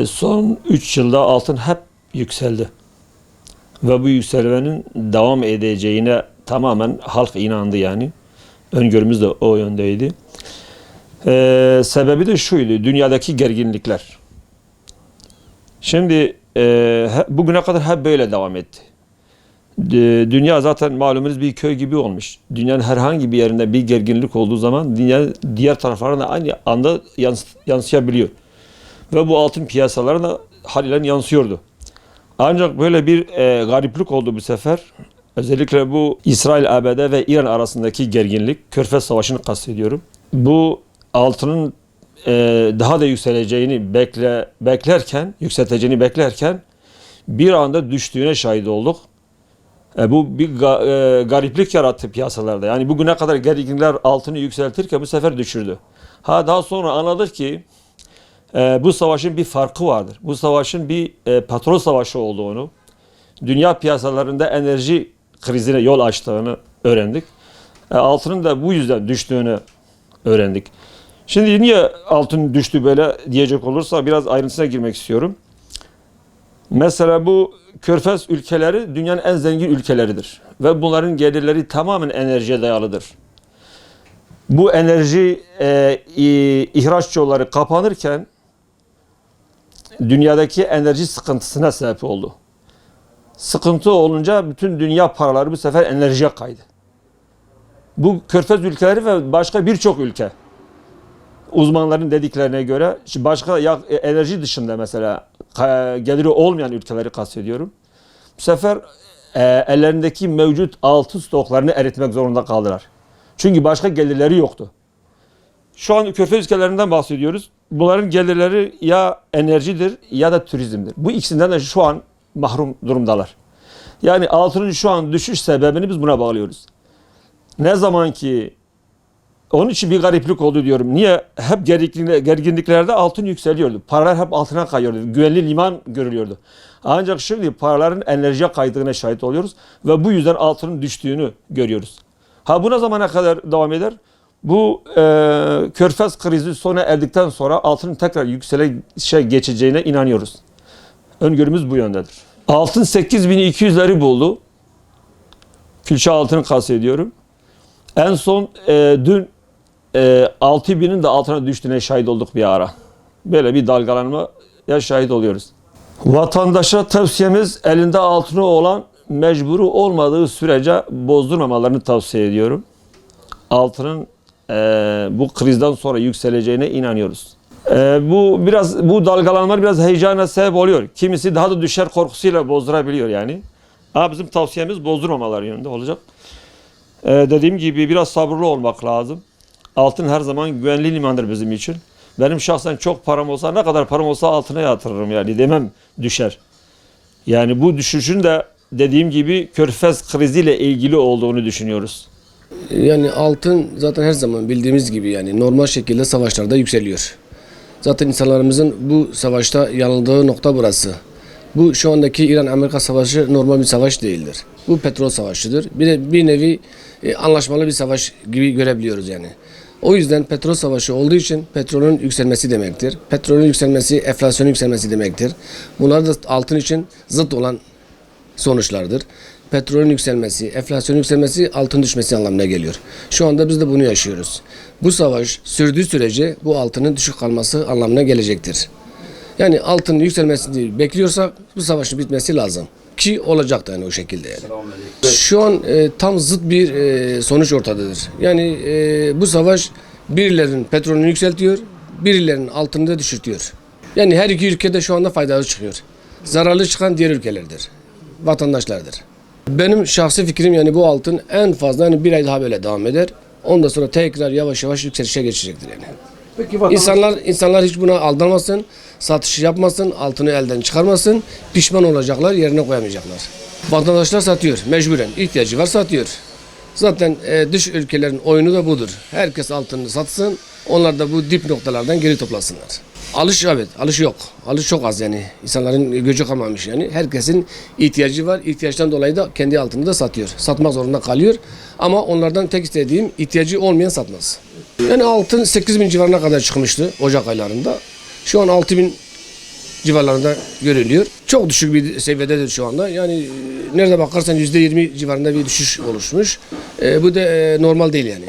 Son 3 yılda altın hep yükseldi. Ve bu yükselmenin devam edeceğine tamamen halk inandı yani. Öngörümüz de o yöndeydi. Sebebi de şuydu, dünyadaki gerginlikler. Şimdi bugüne kadar hep böyle devam etti. Dünya zaten malumunuz bir köy gibi olmuş. Dünyanın herhangi bir yerinde bir gerginlik olduğu zaman dünya diğer taraflarına da aynı anda yansıyabiliyor. Ve bu altın piyasalarına haliyle yansıyordu. Ancak böyle bir gariplik oldu bu sefer. Özellikle bu İsrail, ABD ve İran arasındaki gerginlik, Körfez Savaşı'nı kastediyorum. Bu altının daha da yükseleceğini yükselteceğini beklerken bir anda düştüğüne şahit olduk. Bu bir gariplik yarattı piyasalarda. Yani bugüne kadar gerginlikler altını yükseltirken bu sefer düşürdü. Daha sonra anladık ki bu savaşın bir farkı vardır. Bu savaşın bir petrol savaşı olduğunu, dünya piyasalarında enerji krizine yol açtığını öğrendik. Altının da bu yüzden düştüğünü öğrendik. Şimdi niye altın düştü böyle diyecek olursa biraz ayrıntısına girmek istiyorum. Mesela bu Körfez ülkeleri dünyanın en zengin ülkeleridir. Ve bunların gelirleri tamamen enerjiye dayalıdır. Bu enerji ihraç yolları kapanırken dünyadaki enerji sıkıntısına sebep oldu. Sıkıntı olunca bütün dünya paraları bu sefer enerjiye kaydı. Bu Körfez ülkeleri ve başka birçok ülke, uzmanların dediklerine göre, başka enerji dışında mesela geliri olmayan ülkeleri kastediyorum. Bu sefer ellerindeki mevcut altın stoklarını eritmek zorunda kaldılar. Çünkü başka gelirleri yoktu. Şu an Körfez ülkelerinden bahsediyoruz. Bunların gelirleri ya enerjidir ya da turizmdir. Bu ikisinden de şu an mahrum durumdalar. Yani altının şu an düşüş sebebini biz buna bağlıyoruz. Ne zaman ki onun için bir gariplik oldu diyorum. Niye? Hep gerginliklerde altın yükseliyordu. Paralar hep altına kayıyordu. Güvenli liman görülüyordu. Ancak şimdi paraların enerjiye kaydığına şahit oluyoruz. Ve bu yüzden altının düştüğünü görüyoruz. Bu ne zamana kadar devam eder? Bu Körfez krizi sona erdikten sonra altının tekrar geçeceğine inanıyoruz. Öngörümüz bu yöndedir. Altın 8200'leri buldu. Külçe altını kastediyorum. En son dün 6000'in de altına düştüğüne şahit olduk bir ara. Böyle bir dalgalanmaya şahit oluyoruz. Vatandaşa tavsiyemiz elinde altını olan mecburu olmadığı sürece bozdurmamalarını tavsiye ediyorum. Altının bu krizden sonra yükseleceğine inanıyoruz. Bu dalgalanmalar biraz heyecana sebep oluyor. Kimisi daha da düşer korkusuyla bozdurabiliyor yani. Ama bizim tavsiyemiz bozdurmamaları yönünde olacak. Dediğim gibi biraz sabırlı olmak lazım. Altın her zaman güvenli limandır bizim için. Benim şahsen çok param olsa, ne kadar param olsa altına yatırırım yani demem düşer. Yani bu düşüşün de dediğim gibi Körfez kriziyle ilgili olduğunu düşünüyoruz. Yani altın zaten her zaman bildiğimiz gibi yani normal şekilde savaşlarda yükseliyor. Zaten insanlarımızın bu savaşta yanıldığı nokta burası. Bu şu andaki İran-Amerika savaşı normal bir savaş değildir. Bu petrol savaşıdır. Bir nevi anlaşmalı bir savaş gibi görebiliyoruz yani. O yüzden petrol savaşı olduğu için petrolün yükselmesi demektir. Petrolün yükselmesi, enflasyonun yükselmesi demektir. Bunlar da altın için zıt olan sonuçlardır. Petrolün yükselmesi, enflasyonun yükselmesi, altın düşmesi anlamına geliyor. Şu anda biz de bunu yaşıyoruz. Bu savaş sürdüğü sürece bu altının düşük kalması anlamına gelecektir. Yani altının yükselmesini bekliyorsak bu savaşın bitmesi lazım. Ki olacak da yani o şekilde yani. Şu an tam zıt bir sonuç ortadadır. Yani bu savaş birilerinin petrolünü yükseltiyor, birilerinin altını da düşürtüyor. Yani her iki ülkede şu anda faydalı çıkıyor. Zararlı çıkan diğer ülkelerdir, vatandaşlardır. Benim şahsi fikrim yani bu altın en fazla yani bir ay daha böyle devam eder. Ondan sonra tekrar yavaş yavaş yükselişe geçecektir yani. Peki insanlar hiç buna aldanmasın, satış yapmasın, altını elden çıkarmasın, pişman olacaklar, yerine koyamayacaklar. Vatandaşlar satıyor, mecburen, ihtiyacı var satıyor. Zaten dış ülkelerin oyunu da budur. Herkes altını satsın, onlar da bu dip noktalardan geri toplasınlar. Alış evet, alış yok. Alış çok az yani. İnsanların gücü kalmamış yani. Herkesin ihtiyacı var. İhtiyaçtan dolayı da kendi altını da satıyor. Satmak zorunda kalıyor. Ama onlardan tek istediğim ihtiyacı olmayan satmaz. Yani altın 8.000 civarına kadar çıkmıştı Ocak aylarında. Şu an 6.000 civarlarında görülüyor. Çok düşük bir seviyededir şu anda. Yani nerede bakarsan %20 civarında bir düşüş oluşmuş. Bu da normal değil yani.